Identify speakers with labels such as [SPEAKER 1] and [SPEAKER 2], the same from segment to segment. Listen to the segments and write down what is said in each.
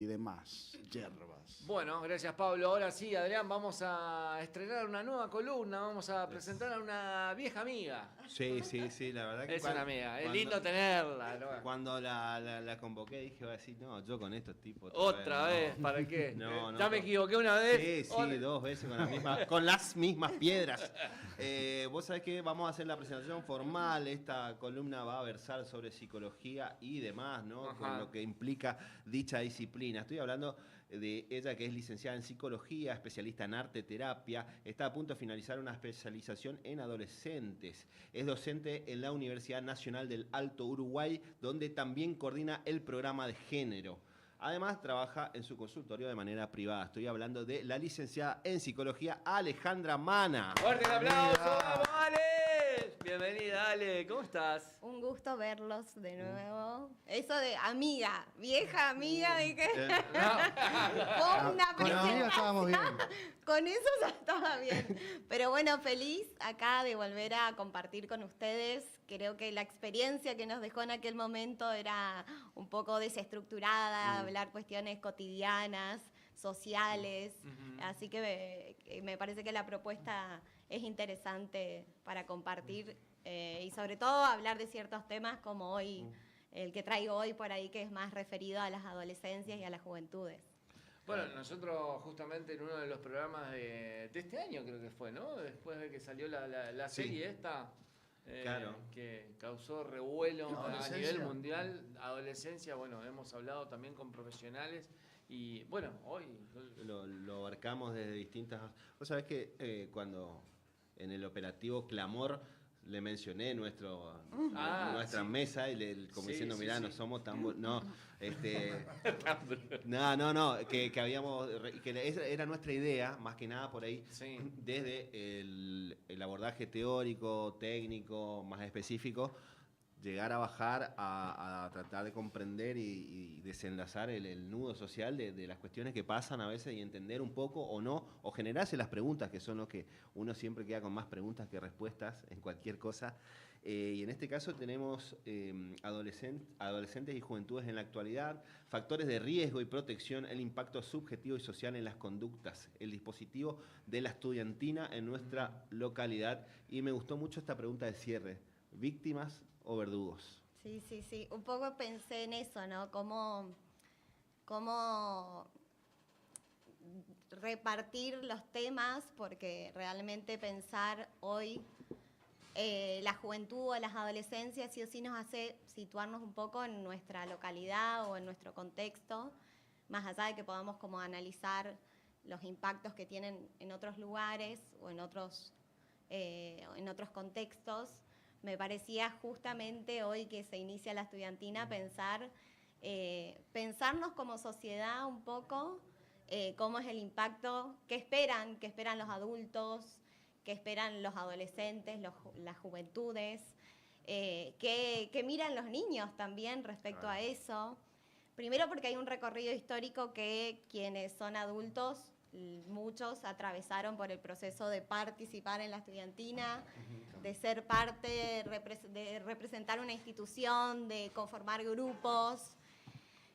[SPEAKER 1] y demás hierbas.
[SPEAKER 2] Bueno, gracias Pablo. Ahora sí, Adrián, vamos a estrenar una nueva columna, vamos a presentar a una vieja amiga.
[SPEAKER 3] Sí, sí, sí, la verdad que
[SPEAKER 2] Es una amiga, es lindo tenerla, ¿no?
[SPEAKER 3] Cuando la convoqué dije, voy a decir, no, yo con estos tipos
[SPEAKER 2] Otra vez,
[SPEAKER 3] no.
[SPEAKER 2] ¿para qué?
[SPEAKER 3] No, no,
[SPEAKER 2] ya me equivoqué una vez.
[SPEAKER 3] Sí, sí, dos veces con las mismas piedras. Vos sabés que vamos a hacer la presentación formal. Esta columna va a versar sobre psicología y demás, ¿no?
[SPEAKER 2] Ajá.
[SPEAKER 3] Con lo que implica dicha disciplina. Estoy hablando de ella, que es licenciada en psicología, especialista en arte terapia. Está a punto de finalizar una especialización en adolescentes. Es docente en la Universidad Nacional del Alto Uruguay, donde también coordina el programa de género. Además, trabaja en su consultorio de manera privada. Estoy hablando de la licenciada en psicología Alejandra Mana.
[SPEAKER 2] ¡Fuerte el aplauso! ¡Vamos, Ale! Bienvenida, Ale. ¿Cómo estás?
[SPEAKER 4] Un gusto verlos de nuevo. Eso de amiga, vieja amiga, de que fue una
[SPEAKER 1] Con amiga estábamos bien.
[SPEAKER 4] Con eso ya estaba bien. Pero bueno, feliz acá de volver a compartir con ustedes. Creo que la experiencia que nos dejó en aquel momento era un poco desestructurada, hablar cuestiones cotidianas, sociales. Así que me parece que la propuesta es interesante para compartir y sobre todo hablar de ciertos temas como hoy, el que traigo hoy por ahí, que es más referido a las adolescencias y a las juventudes.
[SPEAKER 2] Bueno, nosotros justamente en uno de los programas de este año creo que fue, ¿no? Después de que salió la
[SPEAKER 3] Sí.
[SPEAKER 2] serie esta,
[SPEAKER 3] Claro.
[SPEAKER 2] que causó revuelo a
[SPEAKER 1] Adolescencia.
[SPEAKER 2] nivel mundial, adolescencia, bueno, hemos hablado también con profesionales y bueno, hoy...
[SPEAKER 3] Lo abarcamos desde distintas... Vos sabés que cuando en el operativo Clamor le mencioné nuestra
[SPEAKER 2] sí.
[SPEAKER 3] mesa y como
[SPEAKER 2] Sí,
[SPEAKER 3] diciendo,
[SPEAKER 2] sí,
[SPEAKER 3] mirá,
[SPEAKER 2] sí.
[SPEAKER 3] no somos tan... No, no, que habíamos... Que esa era nuestra idea, más que nada por ahí,
[SPEAKER 2] Sí.
[SPEAKER 3] desde el abordaje teórico, técnico, más específico, llegar a bajar a tratar de comprender y desenlazar el nudo social de las cuestiones que pasan a veces y entender un poco o no, o generarse las preguntas, que son lo que uno siempre queda con más preguntas que respuestas en cualquier cosa. Y en este caso tenemos adolescentes y juventudes en la actualidad, factores de riesgo y protección, el impacto subjetivo y social en las conductas, el dispositivo de la estudiantina en nuestra localidad. Y me gustó mucho esta pregunta de cierre. ¿Víctimas o verdugos?
[SPEAKER 4] Sí, sí, sí. Un poco pensé en eso, ¿no? Cómo repartir los temas, porque realmente pensar hoy la juventud o las adolescencias sí o sí nos hace situarnos un poco en nuestra localidad o en nuestro contexto, más allá de que podamos como analizar los impactos que tienen en otros lugares o en otros contextos. Me parecía justamente hoy que se inicia la estudiantina pensarnos como sociedad un poco cómo es el impacto, qué esperan los adultos, qué esperan los adolescentes, las juventudes, qué miran los niños también respecto a eso. Primero porque hay un recorrido histórico que quienes son adultos, muchos atravesaron por el proceso de participar en la estudiantina, de ser parte, de representar una institución, de conformar grupos.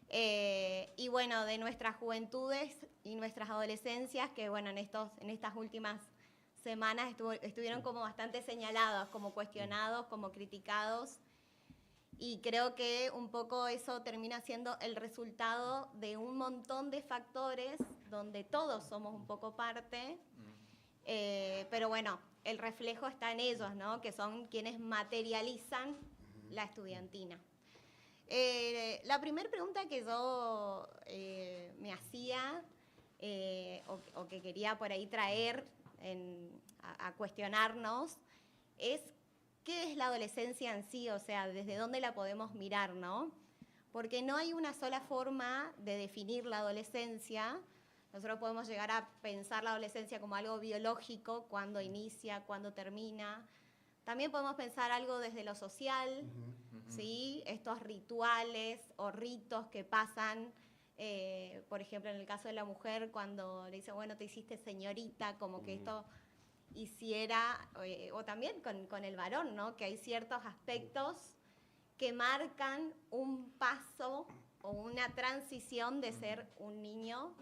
[SPEAKER 4] Y bueno, de nuestras juventudes y nuestras adolescencias, que bueno, en estas últimas semanas estuvieron como bastante señalados, como cuestionados, como criticados. Y creo que un poco eso termina siendo el resultado de un montón de factores donde todos somos un poco parte, pero bueno, el reflejo está en ellos, ¿no? Que son quienes materializan la estudiantina. La primera pregunta que yo me hacía o que quería por ahí traer a cuestionarnos es ¿qué es la adolescencia en sí? O sea, ¿desde dónde la podemos mirar, no? Porque no hay una sola forma de definir la adolescencia. Nosotros podemos llegar a pensar la adolescencia como algo biológico, cuando inicia, cuando termina. También podemos pensar algo desde lo social, ¿sí? Estos rituales o ritos que pasan, por ejemplo, en el caso de la mujer, cuando le dice, bueno, te hiciste señorita, como que esto hiciera, o también con el varón, ¿no? Que hay ciertos aspectos que marcan un paso o una transición de ser un niño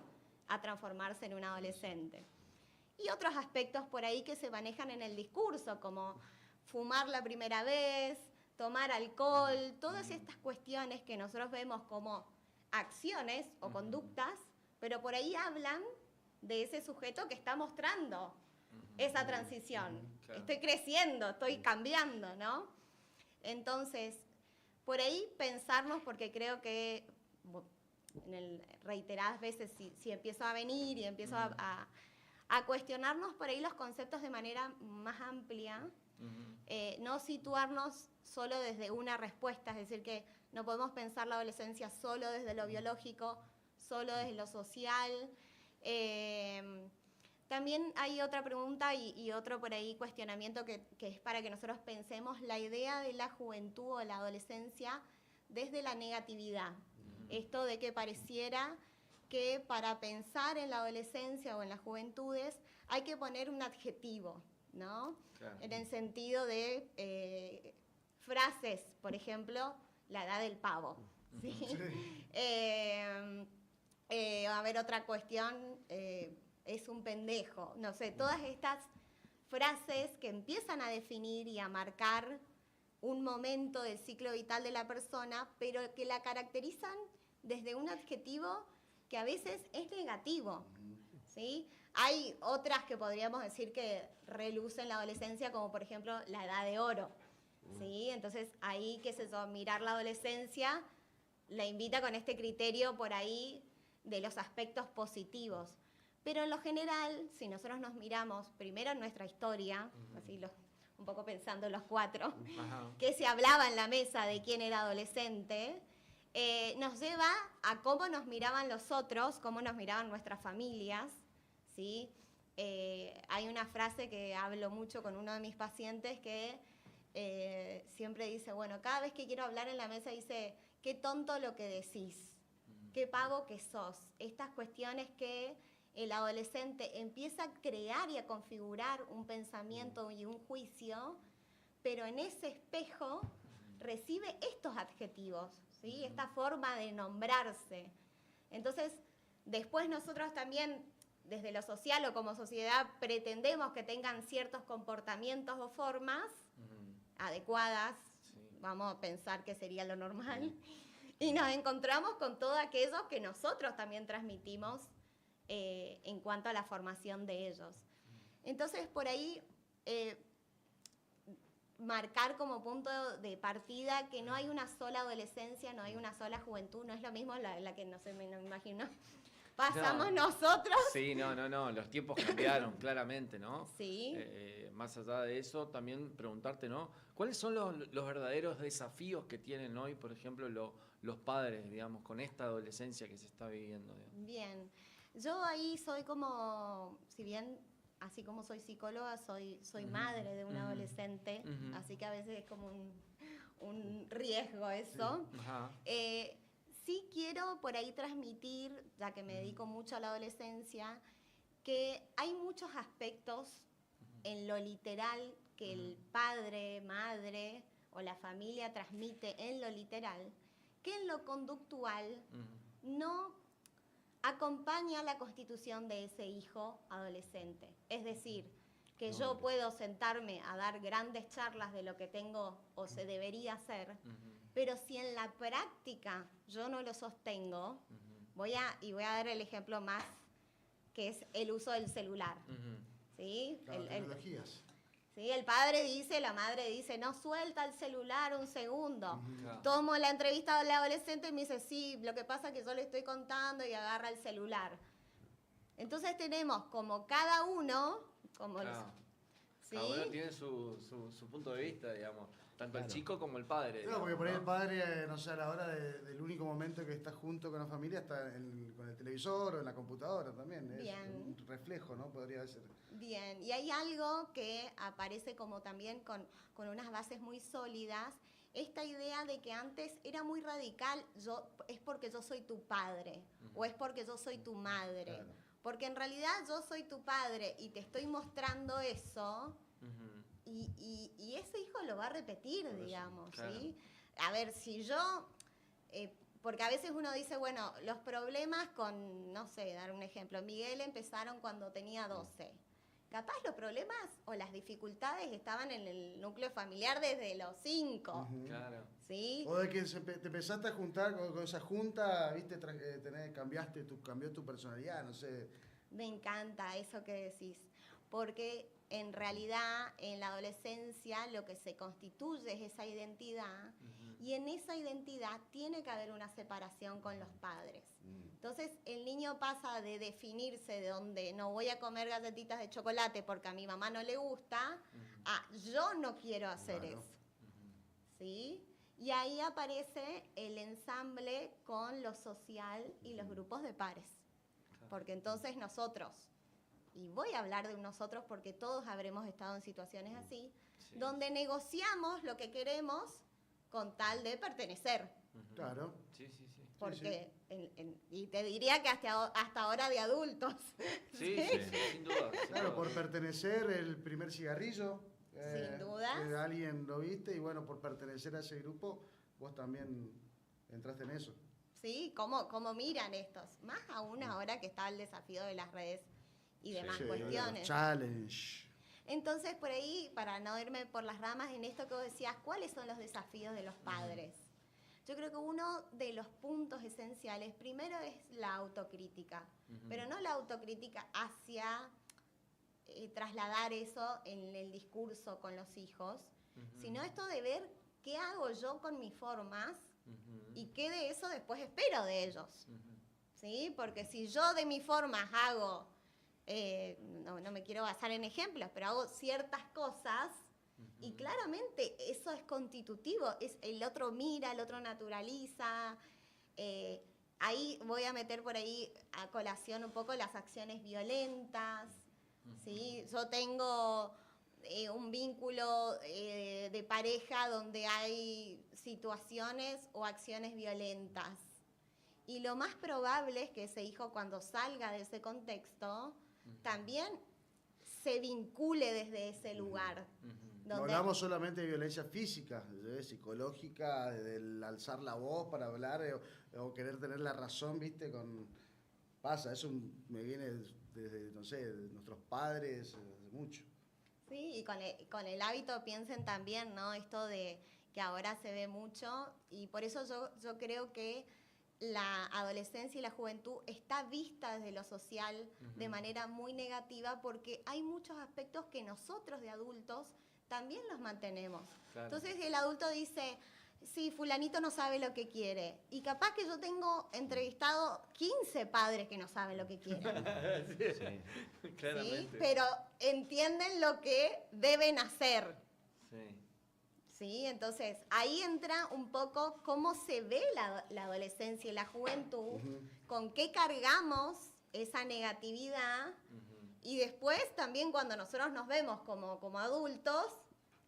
[SPEAKER 4] a transformarse en un adolescente. Y otros aspectos por ahí que se manejan en el discurso, como fumar la primera vez, tomar alcohol, todas estas cuestiones que nosotros vemos como acciones o conductas, pero por ahí hablan de ese sujeto que está mostrando esa transición.
[SPEAKER 2] Claro.
[SPEAKER 4] Estoy creciendo, estoy cambiando, ¿no? Entonces, por ahí pensarnos, porque creo que reiteradas veces, si empiezo a venir y empiezo a cuestionarnos por ahí los conceptos de manera más amplia, no situarnos solo desde una respuesta, es decir, que no podemos pensar la adolescencia solo desde lo biológico, solo desde lo social. También hay otra pregunta y otro por ahí cuestionamiento que es para que nosotros pensemos la idea de la juventud o la adolescencia desde la negatividad. Esto de que pareciera que para pensar en la adolescencia o en las juventudes hay que poner un adjetivo, ¿no?
[SPEAKER 2] Claro.
[SPEAKER 4] En el sentido de frases, por ejemplo, la edad del pavo. ¿Sí? A ver, otra cuestión, es un pendejo. No sé, todas estas frases que empiezan a definir y a marcar un momento del ciclo vital de la persona, pero que la caracterizan desde un adjetivo que a veces es negativo, ¿sí? Hay otras que podríamos decir que relucen la adolescencia, como por ejemplo la edad de oro, ¿sí? Entonces ahí, qué sé yo, mirar la adolescencia la invita con este criterio por ahí de los aspectos positivos. Pero en lo general, si nosotros nos miramos primero en nuestra historia, así un poco pensando los cuatro, que se hablaba en la mesa de quién era adolescente, nos lleva a cómo nos miraban los otros, cómo nos miraban nuestras familias, ¿sí? Hay una frase que hablo mucho con uno de mis pacientes que siempre dice, bueno, cada vez que quiero hablar en la mesa dice, qué tonto lo que decís, qué pavo que sos. Estas cuestiones que el adolescente empieza a crear y a configurar un pensamiento y un juicio, pero en ese espejo recibe estos adjetivos, ¿sí? Esta forma de nombrarse. Entonces, después nosotros también, desde lo social o como sociedad, pretendemos que tengan ciertos comportamientos o formas adecuadas, vamos a pensar que sería lo normal, y nos encontramos con todos aquellos que nosotros también transmitimos en cuanto a la formación de ellos. Entonces, por ahí, marcar como punto de partida que no hay una sola adolescencia, no hay una sola juventud, no es lo mismo la que no sé, me imagino, pasamos nosotros.
[SPEAKER 2] Sí, no, los tiempos cambiaron claramente, ¿no?
[SPEAKER 4] Sí.
[SPEAKER 2] Más allá de eso, también preguntarte, ¿no? ¿Cuáles son los verdaderos desafíos que tienen hoy, por ejemplo, los padres, digamos, con esta adolescencia que se está viviendo? Digamos?
[SPEAKER 4] Bien. Yo ahí soy como, si bien así como soy psicóloga, soy madre de un adolescente, así que a veces es como un riesgo eso. Sí quiero por ahí transmitir, ya que me dedico mucho a la adolescencia, que hay muchos aspectos en lo literal que el padre, madre o la familia transmite en lo literal, que en lo conductual no acompaña la constitución de ese hijo adolescente. Es decir, que yo puedo sentarme a dar grandes charlas de lo que tengo o se debería hacer, pero si en la práctica yo no lo sostengo, voy a dar el ejemplo más, que es el uso del celular. ¿Sí?
[SPEAKER 1] Claro, tecnologías.
[SPEAKER 4] ¿Sí? El padre dice, la madre dice, no suelta el celular un segundo.
[SPEAKER 2] Claro.
[SPEAKER 4] Tomo la entrevista del adolescente y me dice, sí, lo que pasa es que yo le estoy contando y agarra el celular. Entonces tenemos como cada uno, como
[SPEAKER 2] Claro.
[SPEAKER 4] ¿sí?
[SPEAKER 2] Cada uno tiene su punto de vista, digamos, tanto el chico como el padre.
[SPEAKER 1] Claro, porque
[SPEAKER 2] digamos,
[SPEAKER 1] por ahí
[SPEAKER 2] ¿no?
[SPEAKER 1] el padre, no sé, a la hora del único momento que está junto con la familia, está con el televisor o en la computadora también. Es
[SPEAKER 4] Bien.
[SPEAKER 1] un reflejo, ¿no? Podría ser.
[SPEAKER 4] Bien, y hay algo que aparece como también con unas bases muy sólidas, esta idea de que antes era muy radical, es porque yo soy tu padre, o es porque yo soy tu madre.
[SPEAKER 1] Claro.
[SPEAKER 4] Porque en realidad yo soy tu padre y te estoy mostrando eso, y ese hijo lo va a repetir, digamos,
[SPEAKER 2] claro.
[SPEAKER 4] ¿sí? A ver, si yo porque a veces uno dice, bueno, los problemas con, no sé, dar un ejemplo, Miguel empezaron cuando tenía 12. Capaz los problemas o las dificultades estaban en el núcleo familiar desde los 5.
[SPEAKER 1] Ujú.
[SPEAKER 2] Claro.
[SPEAKER 4] ¿Sí?
[SPEAKER 1] O de que te empezaste a juntar con esa junta, viste, cambió tu personalidad, no sé.
[SPEAKER 4] Me encanta eso que decís, porque en realidad en la adolescencia lo que se constituye es esa identidad y en esa identidad tiene que haber una separación con los padres. Entonces el niño pasa de definirse de donde no voy a comer galletitas de chocolate porque a mi mamá no le gusta, a yo no quiero hacer
[SPEAKER 1] Claro.
[SPEAKER 4] eso. ¿Sí? Y ahí aparece el ensamble con lo social y los grupos de pares. Porque entonces nosotros, y voy a hablar de nosotros porque todos habremos estado en situaciones así,
[SPEAKER 2] Sí.
[SPEAKER 4] donde negociamos lo que queremos con tal de pertenecer.
[SPEAKER 2] Ujú.
[SPEAKER 1] Claro.
[SPEAKER 2] Sí, sí, sí.
[SPEAKER 4] Porque, y te diría que hasta ahora de adultos.
[SPEAKER 2] Sí, sí, sí, sin duda. sin
[SPEAKER 1] Claro,
[SPEAKER 2] duda.
[SPEAKER 1] por pertenecer el primer cigarrillo.
[SPEAKER 4] Sin dudas.
[SPEAKER 1] Que alguien lo viste y bueno, por pertenecer a ese grupo, vos también entraste en eso.
[SPEAKER 4] ¿Sí? ¿Cómo miran estos? Más aún ahora que está el desafío de las redes y demás
[SPEAKER 1] Sí,
[SPEAKER 4] cuestiones.
[SPEAKER 1] Challenge.
[SPEAKER 4] Entonces, por ahí, para no irme por las ramas en esto que vos decías, ¿cuáles son los desafíos de los padres? Yo creo que uno de los puntos esenciales, primero es la autocrítica, pero no la autocrítica hacia trasladar eso en el discurso con los hijos, sino esto de ver qué hago yo con mis formas y qué de eso después espero de ellos. ¿Sí? Porque si yo de mis formas hago, no me quiero basar en ejemplos, pero hago ciertas cosas y claramente eso es constitutivo, el otro mira, el otro naturaliza. Ahí voy a meter por ahí a colación un poco las acciones violentas. ¿Sí? Yo tengo un vínculo de pareja donde hay situaciones o acciones violentas. Y lo más probable es que ese hijo cuando salga de ese contexto también se vincule desde ese lugar.
[SPEAKER 1] No
[SPEAKER 4] Donde,
[SPEAKER 1] hablamos solamente de violencia física, psicológica, del alzar la voz para hablar o querer tener la razón, ¿viste? Pasa, eso me viene desde, no sé, de nuestros padres, hace mucho.
[SPEAKER 4] sí, y con el hábito piensen también, ¿no? Esto de que ahora se ve mucho y por eso yo creo que la adolescencia y la juventud está vista desde lo social de manera muy negativa porque hay muchos aspectos que nosotros de adultos también los mantenemos.
[SPEAKER 2] Claro.
[SPEAKER 4] Entonces el adulto dice, sí, fulanito no sabe lo que quiere. Y capaz que yo tengo entrevistado 15 padres que no saben lo que quieren.
[SPEAKER 3] Sí.
[SPEAKER 2] Claramente.
[SPEAKER 4] ¿Sí? Pero entienden lo que deben hacer.
[SPEAKER 2] Sí.
[SPEAKER 4] ¿Sí? Entonces, ahí entra un poco cómo se ve la adolescencia y la juventud, con qué cargamos esa negatividad y después también cuando nosotros nos vemos como adultos,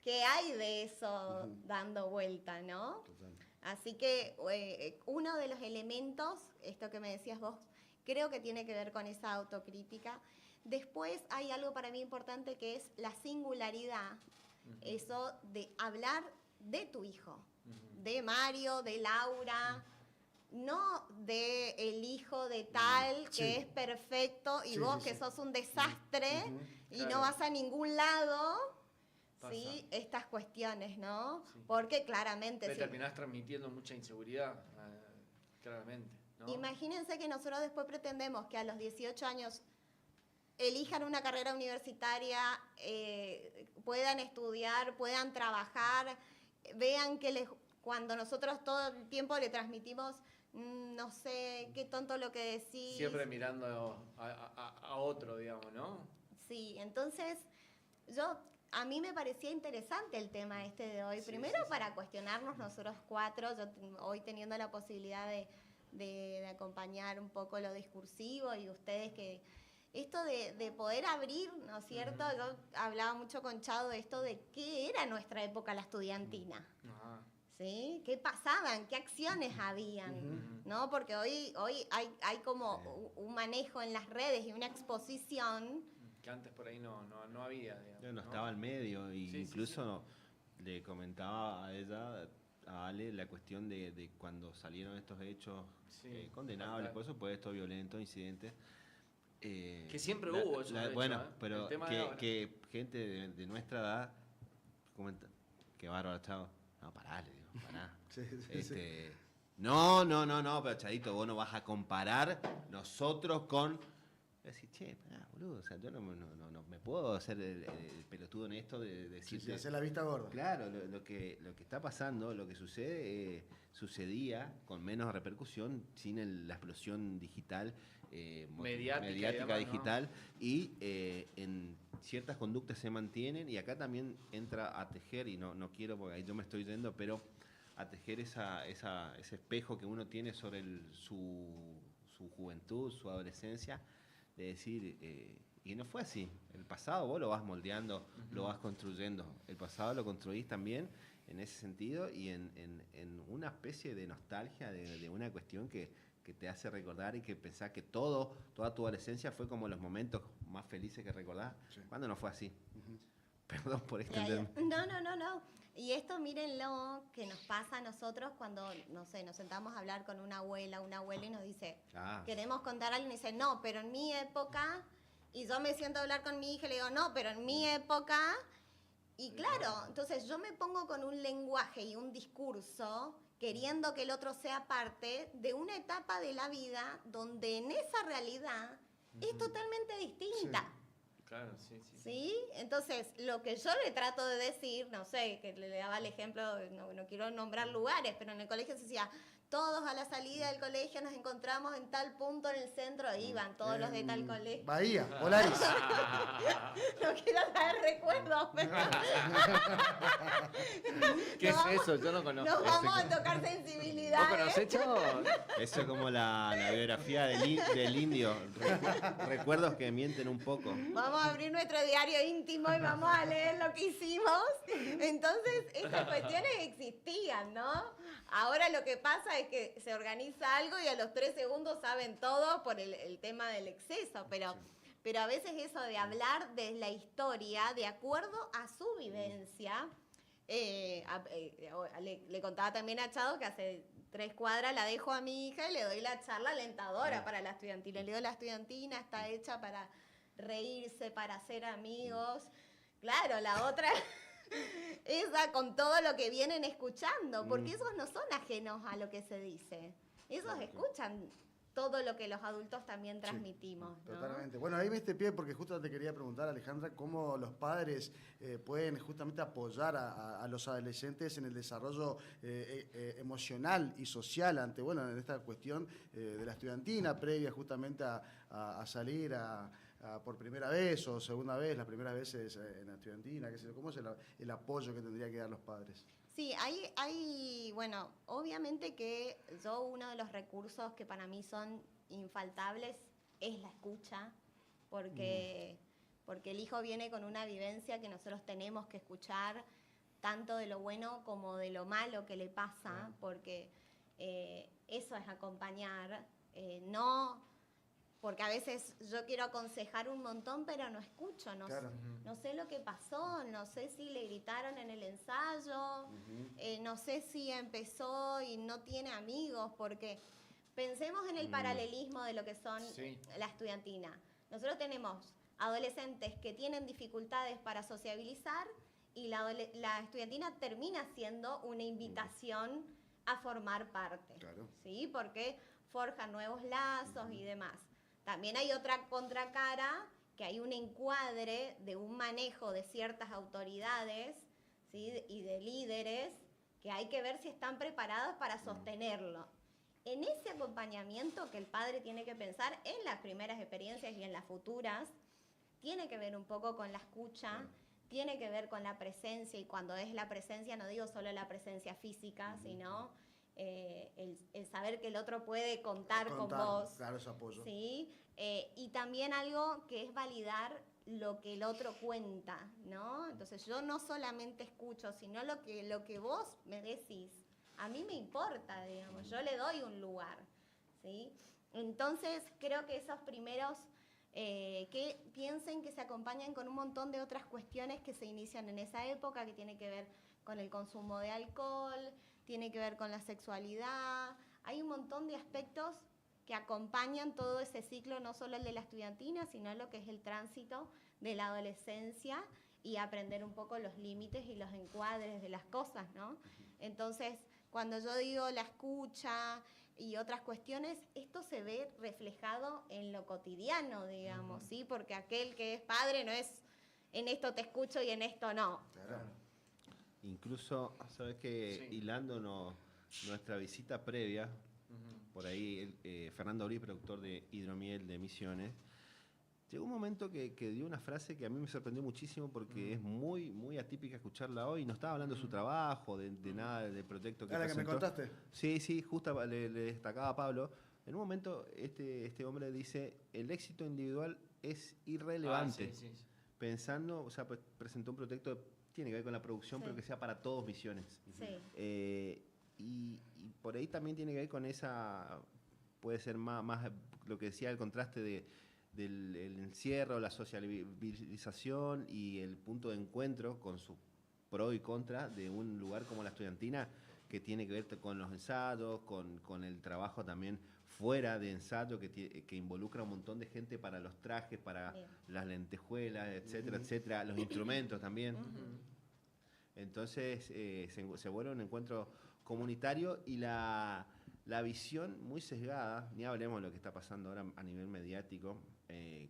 [SPEAKER 4] ¿qué hay de eso dando vuelta, no?
[SPEAKER 1] Total.
[SPEAKER 4] Así que uno de los elementos, esto que me decías vos, creo que tiene que ver con esa autocrítica. Después hay algo para mí importante que es la singularidad. Eso de hablar de tu hijo, de Mario, de Laura, no de el hijo de tal que
[SPEAKER 1] Sí.
[SPEAKER 4] es perfecto y
[SPEAKER 1] Sí,
[SPEAKER 4] vos
[SPEAKER 1] sí,
[SPEAKER 4] que
[SPEAKER 1] sí.
[SPEAKER 4] sos un desastre y
[SPEAKER 2] Claro.
[SPEAKER 4] no vas a ningún lado.
[SPEAKER 2] Pasa.
[SPEAKER 4] Sí, estas cuestiones, ¿no?
[SPEAKER 2] Sí.
[SPEAKER 4] Porque claramente
[SPEAKER 2] Le
[SPEAKER 4] sí.
[SPEAKER 2] terminás transmitiendo mucha inseguridad, claramente. ¿no?
[SPEAKER 4] Imagínense que nosotros después pretendemos que a los 18 años elijan una carrera universitaria, puedan estudiar, puedan trabajar, vean que cuando nosotros todo el tiempo le transmitimos, no sé, qué tonto lo que decís.
[SPEAKER 2] Siempre mirando a otro, digamos, ¿no?
[SPEAKER 4] Sí, entonces a mí me parecía interesante el tema este de hoy.
[SPEAKER 2] Sí,
[SPEAKER 4] Primero
[SPEAKER 2] sí, sí.
[SPEAKER 4] para cuestionarnos nosotros cuatro, yo hoy teniendo la posibilidad de acompañar un poco lo discursivo y ustedes que... Esto de poder abrir, ¿no es cierto? Yo hablaba mucho con Chado de esto de qué era nuestra época la estudiantina.
[SPEAKER 2] Ajá.
[SPEAKER 4] ¿Sí? ¿Qué pasaban? ¿Qué acciones habían? ¿No? Porque hoy hay como un manejo en las redes y una exposición.
[SPEAKER 2] Que antes por ahí no había, digamos.
[SPEAKER 3] No estaba al medio, y
[SPEAKER 2] Sí, sí,
[SPEAKER 3] incluso le comentaba a ella, a Ale la cuestión de cuando salieron estos hechos
[SPEAKER 2] Sí,
[SPEAKER 3] condenables,
[SPEAKER 2] tal
[SPEAKER 3] por supuesto, violentos, incidentes.
[SPEAKER 2] Que siempre hubo eso, de hecho,
[SPEAKER 3] bueno,
[SPEAKER 2] ¿eh?
[SPEAKER 3] pero
[SPEAKER 2] El tema de ahora.
[SPEAKER 3] que gente de nuestra edad comenta, qué bárbaro, chavo. No, pará, le digo, pará.
[SPEAKER 1] Sí, sí, sí.
[SPEAKER 3] No, pero Chadito, vos no vas a comparar nosotros con... Decir, che, pará, boludo, o sea, yo no me puedo hacer el pelotudo en esto de
[SPEAKER 1] Sí,
[SPEAKER 3] decirte...
[SPEAKER 1] sí, hacer la vista gorda.
[SPEAKER 3] Claro, lo que está pasando, lo que sucede, sucedía con menos repercusión sin la explosión digital,
[SPEAKER 2] Mediática y demás,
[SPEAKER 3] digital, y en ciertas conductas se mantienen, y acá también entra a tejer, y no quiero porque ahí yo me estoy yendo, pero a tejer ese espejo que uno tiene sobre su juventud, su adolescencia, de decir, y no fue así. El pasado vos lo vas moldeando, lo vas construyendo. El pasado lo construís también en ese sentido y en una especie de nostalgia de una cuestión que te hace recordar y que pensás que toda tu adolescencia fue como los momentos más felices que recordás,
[SPEAKER 1] Sí.
[SPEAKER 3] cuando no fue así.
[SPEAKER 1] Ujú.
[SPEAKER 3] Perdón por
[SPEAKER 4] Ya,
[SPEAKER 3] extenderme.
[SPEAKER 4] ya. No. Y esto mírenlo que nos pasa a nosotros cuando, no sé, nos sentamos a hablar con una abuela y nos dice,
[SPEAKER 3] Ah,
[SPEAKER 4] queremos contar algo y dice, no, pero en mi época, y yo me siento a hablar con mi hija y le digo, no, pero en mi época, y claro, entonces yo me pongo con un lenguaje y un discurso queriendo que el otro sea parte de una etapa de la vida donde en esa realidad es totalmente distinta.
[SPEAKER 2] Claro, sí.
[SPEAKER 4] ¿Sí? Entonces, lo que yo le trato de decir, no sé, que le daba el ejemplo, no quiero nombrar lugares, pero en el colegio se decía, todos a la salida del colegio nos encontramos en tal punto en el centro, ahí iban todos los de tal colegio.
[SPEAKER 1] Bahía, Polaris.
[SPEAKER 4] No quiero traer recuerdos, pero
[SPEAKER 2] ¿Qué
[SPEAKER 4] No,
[SPEAKER 2] es eso? Yo no conozco.
[SPEAKER 4] nos vamos a tocar
[SPEAKER 2] ¿Vos
[SPEAKER 4] sensibilidades.
[SPEAKER 2] conocés, Chavo?
[SPEAKER 3] eso es como la biografía del indio. Recuerdos que mienten un poco.
[SPEAKER 4] Vamos a abrir nuestro diario íntimo y vamos a leer lo que hicimos. Entonces, estas cuestiones existían, ¿no? Ahora lo que pasa es que se organiza algo y a los 3 segundos saben todo por el tema del exceso, pero a veces eso de hablar de la historia de acuerdo a su vivencia. Le contaba también a Chado que hace 3 cuadras la dejo a mi hija y le doy la charla alentadora para la estudiantina. Le digo, la estudiantina está hecha para reírse, para ser amigos. Claro, la otra, esa con todo lo que vienen escuchando, porque esos no son ajenos a lo que se dice. Esos escuchan todo lo que los adultos también transmitimos, ¿no?
[SPEAKER 1] Totalmente. Bueno, ahí me este pie porque justo te quería preguntar, Alejandra, cómo los padres pueden justamente apoyar a los adolescentes en el desarrollo emocional y social ante, bueno, en esta cuestión de la estudiantina previa justamente a salir por primera vez o segunda vez, las primeras veces en la estudiantina, qué sé yo. ¿Cómo es el apoyo que tendría que dar los padres?
[SPEAKER 4] Sí, bueno, obviamente que uno de los recursos que para mí son infaltables es la escucha, porque el hijo viene con una vivencia que nosotros tenemos que escuchar, tanto de lo bueno como de lo malo que le pasa, porque eso es acompañar, porque a veces yo quiero aconsejar un montón, pero no escucho, no sé lo que pasó, no sé si le gritaron en el ensayo, no sé si empezó y no tiene amigos, porque pensemos en el paralelismo de lo que son la estudiantina. Nosotros tenemos adolescentes que tienen dificultades para sociabilizar y la estudiantina termina siendo una invitación a formar parte, ¿sí? Porque forjan nuevos lazos y demás. También hay otra contracara, que hay un encuadre de un manejo de ciertas autoridades, ¿sí? Y de líderes que hay que ver si están preparados para sostenerlo. En ese acompañamiento que el padre tiene que pensar en las primeras experiencias y en las futuras, tiene que ver un poco con la escucha, tiene que ver con la presencia, y cuando es la presencia no digo solo la presencia física, sino el saber que el otro puede contar con vos.
[SPEAKER 1] Claro, ese apoyo.
[SPEAKER 4] ¿Sí? Y también algo que es validar lo que el otro cuenta, ¿no? Entonces yo no solamente escucho, sino lo que vos me decís. A mí me importa, digamos, yo le doy un lugar, ¿sí? Entonces creo que esos primeros que piensen que se acompañan con un montón de otras cuestiones que se inician en esa época, que tiene que ver con el consumo de alcohol, tiene que ver con la sexualidad. Hay un montón de aspectos que acompañan todo ese ciclo, no solo el de la estudiantina, sino lo que es el tránsito de la adolescencia y aprender un poco los límites y los encuadres de las cosas, ¿no? Entonces, cuando yo digo la escucha y otras cuestiones, esto se ve reflejado en lo cotidiano, digamos, ¿sí? Porque aquel que es padre no es en esto te escucho y en esto no.
[SPEAKER 1] Claro.
[SPEAKER 3] Incluso, ¿sabes qué?
[SPEAKER 2] Sí.
[SPEAKER 3] Hilándonos nuestra visita previa, por ahí Fernando Abril, productor de Hidromiel de Misiones, llegó un momento que dio una frase que a mí me sorprendió muchísimo porque es muy, muy atípica escucharla hoy. No estaba hablando de su trabajo, de nada, del proyecto que
[SPEAKER 1] ¿La que me
[SPEAKER 3] presentó.
[SPEAKER 1] contaste?
[SPEAKER 3] Sí, justo le destacaba a Pablo. En un momento este hombre dice, el éxito individual es irrelevante.
[SPEAKER 2] Sí.
[SPEAKER 3] Pensando, o sea, presentó un proyecto que tiene que ver con la producción,
[SPEAKER 4] Sí.
[SPEAKER 3] pero que sea para todos Misiones.
[SPEAKER 4] Sí.
[SPEAKER 3] Y por ahí también tiene que ver con esa, puede ser más lo que decía, el contraste del el encierro, la socialización y el punto de encuentro con su pro y contra de un lugar como la estudiantina, que tiene que ver con los ensayos, con el trabajo también fuera de ensayo, que involucra un montón de gente para los trajes, para
[SPEAKER 4] Bien.
[SPEAKER 3] las lentejuelas, etcétera, etcétera, los instrumentos también. Entonces se vuelve un encuentro comunitario y la visión muy sesgada, ni hablemos de lo que está pasando ahora a nivel mediático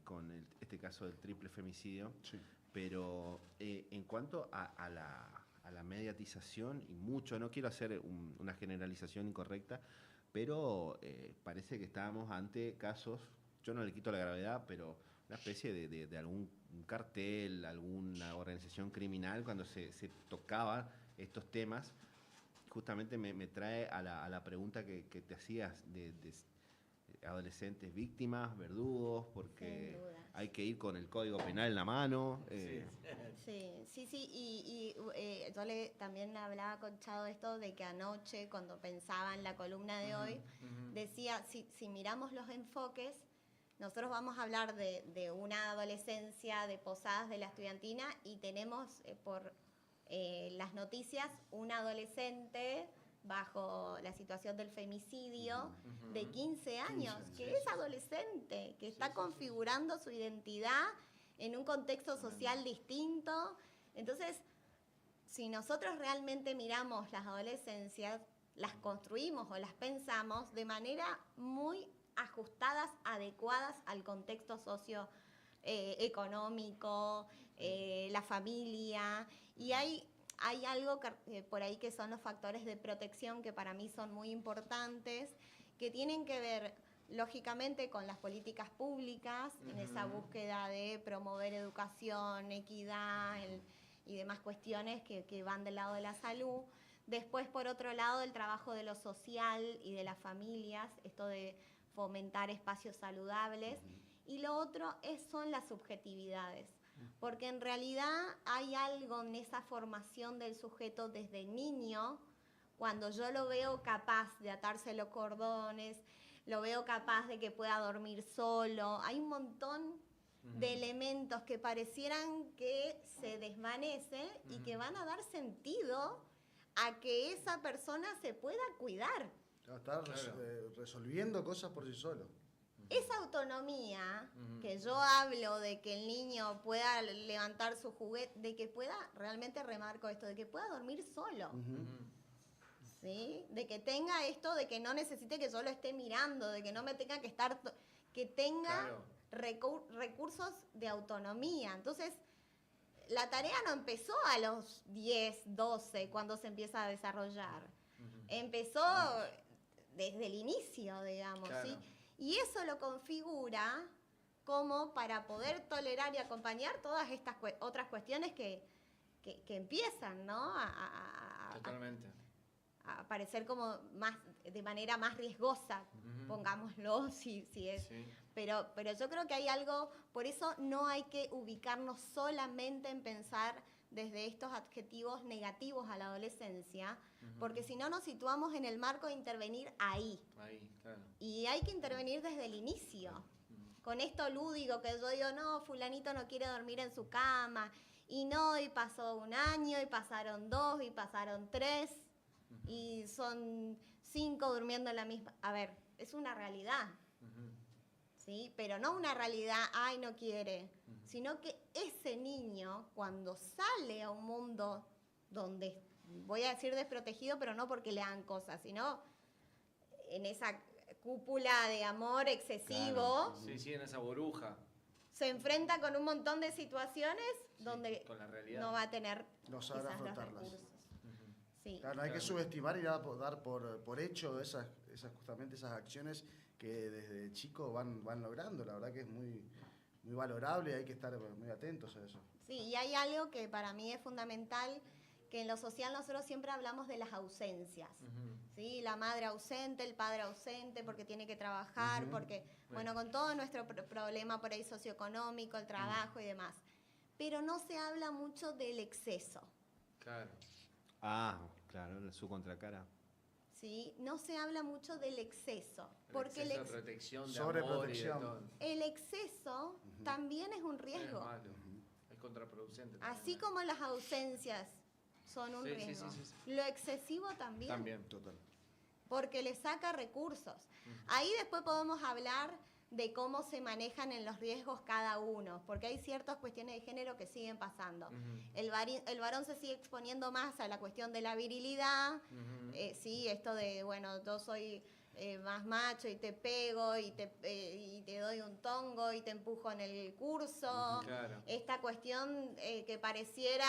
[SPEAKER 3] con este caso del triple femicidio,
[SPEAKER 1] Sí.
[SPEAKER 3] pero en cuanto a la mediatización, y mucho, no quiero hacer una generalización incorrecta, pero parece que estábamos ante casos, yo no le quito la gravedad, pero una especie de algún cartel, alguna organización criminal cuando se tocaban estos temas. Justamente me trae a la pregunta que te hacías de adolescentes víctimas, verdugos, porque
[SPEAKER 4] Sin duda.
[SPEAKER 3] hay que ir con el Código Penal en la mano.
[SPEAKER 4] Sí, y yo también hablaba con Chado esto de que anoche, cuando pensaba en la columna de hoy, decía, si miramos los enfoques, nosotros vamos a hablar de una adolescencia, de posadas de la estudiantina, y tenemos por las noticias un adolescente bajo la situación del femicidio de 15 años,
[SPEAKER 1] 15,
[SPEAKER 4] que
[SPEAKER 1] sí,
[SPEAKER 4] es
[SPEAKER 1] sí.
[SPEAKER 4] adolescente, que está configurando su identidad en un contexto social distinto. Entonces, si nosotros realmente miramos las adolescencias, las construimos o las pensamos de manera muy ajustadas, adecuadas al contexto socioeconómico, la familia, y hay algo por ahí que son los factores de protección que para mí son muy importantes, que tienen que ver lógicamente con las políticas públicas, en esa búsqueda de promover educación, equidad y demás cuestiones que van del lado de la salud. Después, por otro lado, el trabajo de lo social y de las familias, esto de fomentar espacios saludables. Y lo otro son las subjetividades, porque en realidad hay algo en esa formación del sujeto desde niño, cuando yo lo veo capaz de atarse los cordones, lo veo capaz de que pueda dormir solo. Hay un montón de elementos que parecieran que se desvanecen y que van a dar sentido a que esa persona se pueda cuidar.
[SPEAKER 1] Estar resolviendo cosas por sí solo.
[SPEAKER 4] Esa autonomía que yo hablo de que el niño pueda levantar su juguete, de que pueda, realmente remarco esto, de que pueda dormir solo. ¿Sí? De que tenga esto, de que no necesite que yo lo esté mirando, de que no me tenga que estar, que tenga recursos de autonomía. Entonces, la tarea no empezó a los 10, 12, cuando se empieza a desarrollar. Empezó desde el inicio, digamos, ¿sí? Y eso lo configura como para poder tolerar y acompañar todas estas otras cuestiones que empiezan, ¿no?
[SPEAKER 2] Totalmente.
[SPEAKER 4] A parecer como más, de manera más riesgosa, pongámoslo, si es.
[SPEAKER 2] Sí.
[SPEAKER 4] Pero yo creo que hay algo, por eso no hay que ubicarnos solamente en pensar desde estos adjetivos negativos a la adolescencia, porque si no nos situamos en el marco de intervenir ahí.
[SPEAKER 2] Ahí, claro.
[SPEAKER 4] Y hay que intervenir desde el inicio. Con esto lúdico que yo digo, no, fulanito no quiere dormir en su cama, y no, y pasó un año, y pasaron 2, y pasaron 3, y son 5 durmiendo en la misma. A ver, es una realidad, ¿sí? Pero no una realidad, ay, no quiere, sino que ese niño, cuando sale a un mundo donde, voy a decir desprotegido, pero no porque le hagan cosas, sino en esa cúpula de amor excesivo,
[SPEAKER 2] Sí, en esa burbuja.
[SPEAKER 4] se enfrenta con un montón de situaciones donde
[SPEAKER 2] con la realidad.
[SPEAKER 4] no va a tener
[SPEAKER 1] No sabrá
[SPEAKER 4] quizás los
[SPEAKER 1] afrontarlas.
[SPEAKER 4] recursos. Sí.
[SPEAKER 1] Claro, no hay que subestimar y dar por hecho justamente esas acciones que desde chico van logrando. La verdad que es muy valorable y hay que estar muy atentos a eso.
[SPEAKER 4] Sí, y hay algo que para mí es fundamental, que en lo social nosotros siempre hablamos de las ausencias. ¿Sí? La madre ausente, el padre ausente porque tiene que trabajar, porque, bueno, con todo nuestro problema por ahí socioeconómico, el trabajo y demás. Pero no se habla mucho del exceso.
[SPEAKER 2] Claro.
[SPEAKER 3] Ah, claro, su contracara.
[SPEAKER 4] ¿Sí? No se habla mucho del exceso. Porque
[SPEAKER 2] exceso de protección, de
[SPEAKER 1] sobreprotección.
[SPEAKER 2] amor y de todo.
[SPEAKER 4] el exceso también es un
[SPEAKER 2] Es
[SPEAKER 4] riesgo.
[SPEAKER 2] malo, es contraproducente. También,
[SPEAKER 4] Así como las ausencias son un
[SPEAKER 2] Sí,
[SPEAKER 4] riesgo,
[SPEAKER 2] sí.
[SPEAKER 4] lo excesivo también.
[SPEAKER 2] También.
[SPEAKER 1] Total.
[SPEAKER 4] Porque le saca recursos. Ahí después podemos hablar de cómo se manejan en los riesgos cada uno, porque hay ciertas cuestiones de género que siguen pasando. El varón se sigue exponiendo más a la cuestión de la virilidad, sí, esto de, bueno, yo soy más macho y te pego y te doy un tongo y te empujo en el curso.
[SPEAKER 2] Claro.
[SPEAKER 4] Esta cuestión que pareciera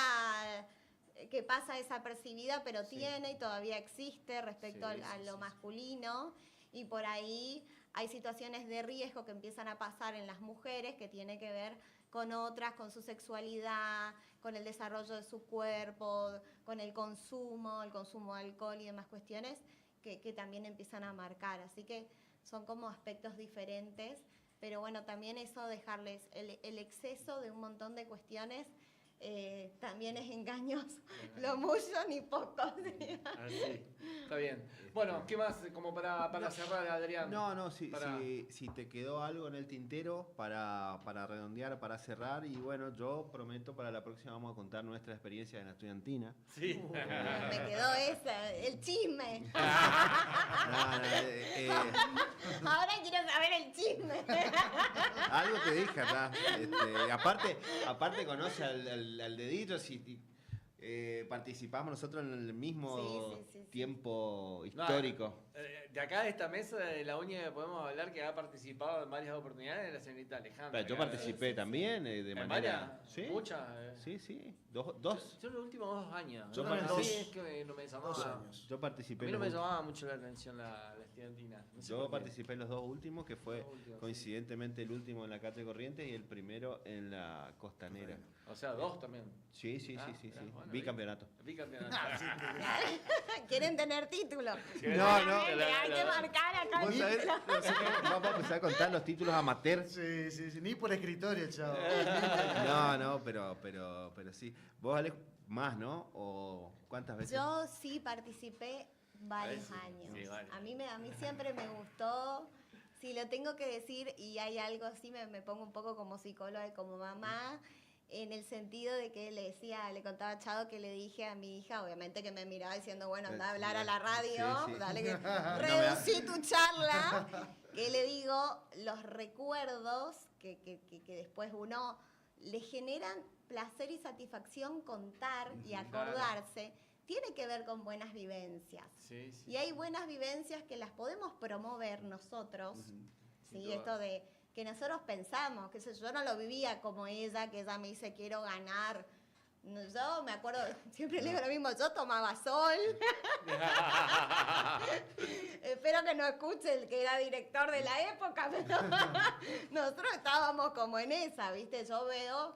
[SPEAKER 4] que pasa desapercibida, pero tiene y todavía existe respecto a lo masculino, y por ahí hay situaciones de riesgo que empiezan a pasar en las mujeres que tiene que ver con otras, con su sexualidad, con el desarrollo de su cuerpo, con el consumo de alcohol y demás cuestiones que también empiezan a marcar. Así que son como aspectos diferentes, pero bueno, también eso dejarles el exceso de un montón de cuestiones también es engañoso. Lo mucho ni poco. ¿Sí?
[SPEAKER 2] Así. Está bien. Bueno, ¿qué más? Como para cerrar, Adrián.
[SPEAKER 3] No, si te quedó algo en el tintero para redondear, para cerrar, y bueno, yo prometo para la próxima vamos a contar nuestra experiencia en la estudiantina.
[SPEAKER 2] Sí.
[SPEAKER 4] Me quedó el chisme. Ahora quiero saber el chisme.
[SPEAKER 3] Algo te dije acá. Aparte conoce al dedito, si participamos nosotros en el mismo tiempo histórico.
[SPEAKER 2] De acá de esta mesa de la uña podemos hablar que ha participado en varias oportunidades la señorita Alejandra.
[SPEAKER 3] Pero yo participé también de manera...
[SPEAKER 2] ¿Varias?
[SPEAKER 3] ¿Sí?
[SPEAKER 2] Muchas.
[SPEAKER 3] Sí. Dos.
[SPEAKER 2] Yo en los últimos 2 años.
[SPEAKER 1] Yo
[SPEAKER 2] No,
[SPEAKER 1] también
[SPEAKER 2] sí,
[SPEAKER 1] dos.
[SPEAKER 2] es que no me llamaba.
[SPEAKER 1] 2 años.
[SPEAKER 3] Yo
[SPEAKER 2] A
[SPEAKER 3] participé
[SPEAKER 2] mí
[SPEAKER 3] en
[SPEAKER 2] no me
[SPEAKER 3] los
[SPEAKER 2] llamaba mucho la atención la estudiantina. No sé
[SPEAKER 3] Yo
[SPEAKER 2] por qué.
[SPEAKER 3] participé en los 2 últimos, que fue
[SPEAKER 2] Los últimos,
[SPEAKER 3] coincidentemente el último en la Catre Corrientes y el primero en la Costanera.
[SPEAKER 2] O sea, 2 también.
[SPEAKER 3] Sí.
[SPEAKER 2] Bueno,
[SPEAKER 3] Bicampeonato.
[SPEAKER 2] Bicampeonato.
[SPEAKER 4] Quieren tener título.
[SPEAKER 3] No.
[SPEAKER 4] Hay que marcar acá
[SPEAKER 3] ¿Vos
[SPEAKER 4] el
[SPEAKER 3] sabés?
[SPEAKER 4] título.
[SPEAKER 3] Vamos a empezar a contar los títulos amateur.
[SPEAKER 1] Sí. Ni por escritorio, chavo.
[SPEAKER 3] No, pero sí. Vos, Alex, más, ¿no? ¿O cuántas veces?
[SPEAKER 4] Yo sí participé varios
[SPEAKER 2] Sí,
[SPEAKER 4] años.
[SPEAKER 2] sí, varios.
[SPEAKER 4] A mí siempre me gustó. Si lo tengo que decir, y hay algo así, me pongo un poco como psicóloga y como mamá, en el sentido de que le contaba a Chado que le dije a mi hija, obviamente que me miraba diciendo, bueno, anda a hablar a la radio,
[SPEAKER 3] Sí.
[SPEAKER 4] dale que reducí tu charla, que le digo, los recuerdos que después uno le generan placer y satisfacción contar y acordarse, tiene que ver con buenas vivencias.
[SPEAKER 2] Sí.
[SPEAKER 4] Y hay buenas vivencias que las podemos promover nosotros,
[SPEAKER 2] Sin
[SPEAKER 4] ¿sí?
[SPEAKER 2] duda.
[SPEAKER 4] Esto de que nosotros pensamos, que yo no lo vivía como ella, que ella me dice quiero ganar. Yo me acuerdo, siempre le digo lo mismo, yo tomaba sol. Espero que no escuche el que era director de la época, pero nosotros estábamos como en esa, ¿viste? Yo veo,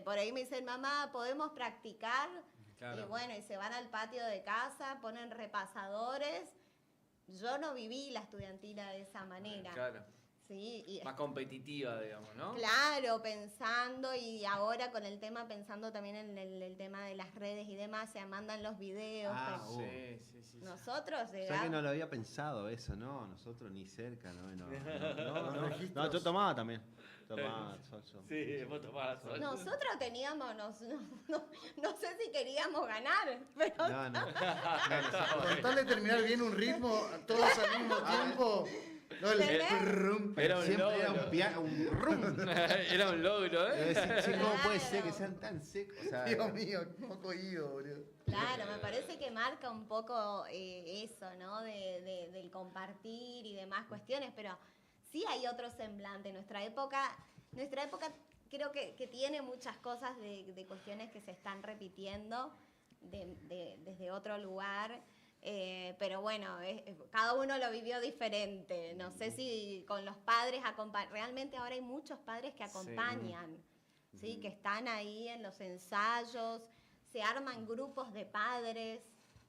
[SPEAKER 4] por ahí me dicen, mamá, ¿podemos practicar?
[SPEAKER 2] Claro.
[SPEAKER 4] Y bueno, y se van al patio de casa, ponen repasadores. Yo no viví la estudiantina de esa manera.
[SPEAKER 2] Claro.
[SPEAKER 4] Sí, y
[SPEAKER 2] Más competitiva, digamos, ¿no?
[SPEAKER 4] claro, pensando y ahora con el tema, pensando también en el tema de las redes y demás, se mandan los videos.
[SPEAKER 3] Ah,
[SPEAKER 4] pero
[SPEAKER 2] Sí.
[SPEAKER 4] nosotros
[SPEAKER 3] O sea que
[SPEAKER 4] llegamos.
[SPEAKER 3] no lo había pensado eso, ¿no? Nosotros ni cerca, ¿no?
[SPEAKER 1] Registros.
[SPEAKER 3] No, yo tomaba también. Tomaba sol.
[SPEAKER 2] Sí, vos tomabas sol.
[SPEAKER 4] Nosotros teníamos, no sé si queríamos ganar, pero
[SPEAKER 3] No.
[SPEAKER 1] Con tal de terminar bien un ritmo, todos al mismo tiempo. No, el
[SPEAKER 4] ¿Entendés?
[SPEAKER 1] prrrum.
[SPEAKER 2] Era un
[SPEAKER 3] Siempre era
[SPEAKER 2] logro.
[SPEAKER 3] un rum.
[SPEAKER 2] Era un logro, ¿eh?
[SPEAKER 3] Sí, ¿cómo puede ser
[SPEAKER 4] Claro.
[SPEAKER 3] que sean tan secos? O sea,
[SPEAKER 1] Dios mío, un poco ido, boludo.
[SPEAKER 4] claro, me parece que marca un poco eso, ¿no? Del compartir y demás cuestiones, pero sí hay otro semblante. Nuestra época creo que tiene muchas cosas de cuestiones que se están repitiendo desde otro lugar. Pero bueno, cada uno lo vivió diferente. No sé si con los padres realmente ahora hay muchos padres que acompañan, ¿sí? Que están ahí en los ensayos, se arman grupos de padres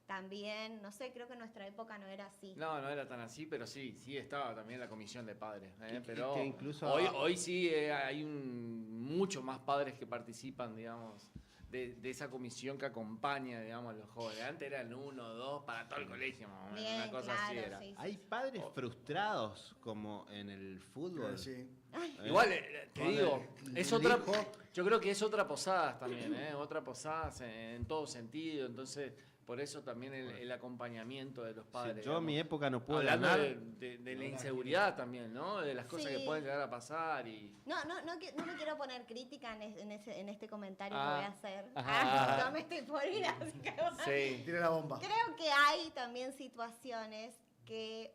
[SPEAKER 4] también. No sé, creo que en nuestra época no era así.
[SPEAKER 2] No era tan así, pero sí estaba también la comisión de padres. Pero
[SPEAKER 3] que incluso-
[SPEAKER 2] hoy sí hay muchos más padres que participan, digamos, de esa comisión que acompaña, digamos, a los jóvenes. Antes eran 1 o 2 para todo el colegio, más o menos,
[SPEAKER 4] Bien,
[SPEAKER 2] una cosa así
[SPEAKER 4] claro,
[SPEAKER 2] era.
[SPEAKER 4] sí, sí.
[SPEAKER 3] Hay padres frustrados como en el fútbol.
[SPEAKER 1] Sí.
[SPEAKER 3] ¿Eh?
[SPEAKER 2] Igual, te
[SPEAKER 3] Con
[SPEAKER 2] digo,
[SPEAKER 3] el
[SPEAKER 2] es otra,
[SPEAKER 3] hijo.
[SPEAKER 2] yo creo que es otra posadas también, otra posadas en todo sentido, entonces por eso también el acompañamiento de los
[SPEAKER 3] Sí,
[SPEAKER 2] padres.
[SPEAKER 3] yo en mi
[SPEAKER 2] digamos.
[SPEAKER 3] época no pude
[SPEAKER 2] Hablando
[SPEAKER 3] ganar.
[SPEAKER 2] de la inseguridad también, ¿no? De las cosas que
[SPEAKER 4] Sí.
[SPEAKER 2] pueden llegar a pasar y...
[SPEAKER 4] No me quiero poner crítica en este comentario que
[SPEAKER 2] Ah.
[SPEAKER 4] voy a hacer.
[SPEAKER 2] Ajá.
[SPEAKER 4] Yo me estoy por ir, así que bueno.
[SPEAKER 2] Sí.
[SPEAKER 1] Tira la bomba.
[SPEAKER 4] Creo que hay también situaciones que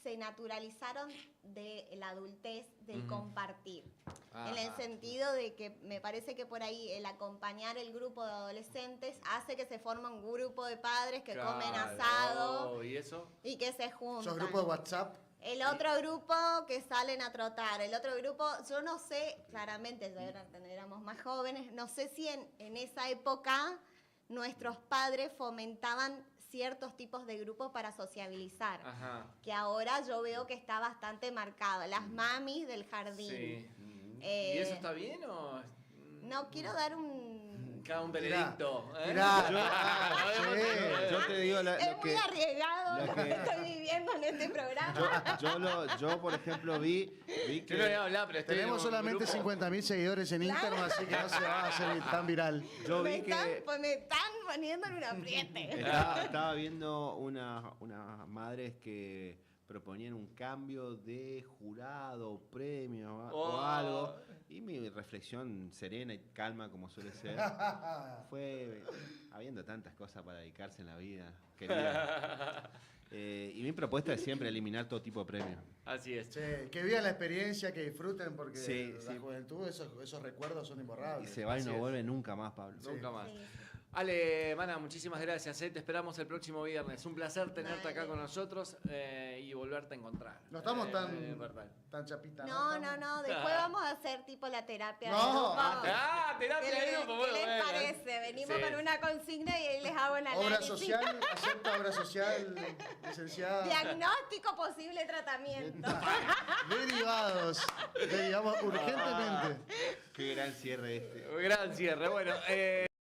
[SPEAKER 4] se naturalizaron de la adultez, del
[SPEAKER 2] Ujú.
[SPEAKER 4] compartir. En el
[SPEAKER 2] Ajá.
[SPEAKER 4] sentido de que me parece que por ahí el acompañar el grupo de adolescentes hace que se forme un grupo de padres que comen
[SPEAKER 2] Claro,
[SPEAKER 4] asado
[SPEAKER 2] ¿y eso?
[SPEAKER 4] y que se juntan.
[SPEAKER 1] Esos grupos de WhatsApp.
[SPEAKER 4] El otro grupo que salen a trotar, el otro grupo, yo no sé, claramente ya éramos más jóvenes, no sé si en esa época nuestros padres fomentaban ciertos tipos de grupos para sociabilizar,
[SPEAKER 2] Ajá.
[SPEAKER 4] que ahora yo veo que está bastante marcado. Las mamis del jardín.
[SPEAKER 2] Sí.
[SPEAKER 4] Eh,
[SPEAKER 2] ¿Y eso está bien o...?
[SPEAKER 4] No quiero dar un...
[SPEAKER 2] Cada un
[SPEAKER 1] Tirá,
[SPEAKER 2] veredicto.
[SPEAKER 1] tirá.
[SPEAKER 3] Yo te digo
[SPEAKER 4] Es
[SPEAKER 3] lo
[SPEAKER 4] muy
[SPEAKER 3] que
[SPEAKER 4] arriesgado
[SPEAKER 3] lo
[SPEAKER 4] lo
[SPEAKER 3] que-
[SPEAKER 4] que estoy viviendo en este programa.
[SPEAKER 3] yo por ejemplo vi
[SPEAKER 2] Yo no voy a
[SPEAKER 3] que
[SPEAKER 2] hablar, pero estoy
[SPEAKER 1] Tenemos
[SPEAKER 2] en un
[SPEAKER 1] solamente
[SPEAKER 2] grupo.
[SPEAKER 1] 50.000 seguidores en Instagram, así que no se va a hacer tan viral.
[SPEAKER 3] yo
[SPEAKER 4] me,
[SPEAKER 3] vi que
[SPEAKER 4] me están poniendo en un apriete.
[SPEAKER 3] estaba viendo unas madres que proponían un cambio de jurado, premio o
[SPEAKER 2] Oh.
[SPEAKER 3] algo. Y mi reflexión serena y calma, como suele ser, fue habiendo tantas cosas para dedicarse en la vida, querida. Y mi propuesta es siempre eliminar todo tipo de premios.
[SPEAKER 2] Así es.
[SPEAKER 1] Che, que vivan la experiencia, que disfruten, porque
[SPEAKER 3] Sí,
[SPEAKER 1] la
[SPEAKER 3] sí.
[SPEAKER 1] juventud, esos recuerdos son
[SPEAKER 3] Y
[SPEAKER 1] imborrables.
[SPEAKER 3] se va y
[SPEAKER 2] Así
[SPEAKER 3] no
[SPEAKER 2] es.
[SPEAKER 3] vuelve nunca más, Pablo.
[SPEAKER 2] Nunca más.
[SPEAKER 4] Sí.
[SPEAKER 2] Ale, Mana, muchísimas gracias. Te esperamos el próximo viernes. Un placer tenerte acá
[SPEAKER 4] Dale.
[SPEAKER 2] con nosotros y volverte a encontrar.
[SPEAKER 1] No estamos
[SPEAKER 2] verdad.
[SPEAKER 1] tan chapitas.
[SPEAKER 4] No. Después vamos a hacer tipo la terapia de
[SPEAKER 1] No,
[SPEAKER 4] grupo.
[SPEAKER 2] Ah, terapia
[SPEAKER 4] ¿Qué,
[SPEAKER 2] de grupo.
[SPEAKER 4] qué les
[SPEAKER 2] bueno.
[SPEAKER 4] parece? Venimos
[SPEAKER 2] Sí.
[SPEAKER 4] con una consigna y ahí les hago un
[SPEAKER 1] Obra
[SPEAKER 4] análisis.
[SPEAKER 1] social, acepta obra social, licenciada.
[SPEAKER 4] Diagnóstico, posible tratamiento.
[SPEAKER 1] Derivados. Derivamos urgentemente.
[SPEAKER 3] Qué gran cierre este.
[SPEAKER 2] Gran cierre. Bueno,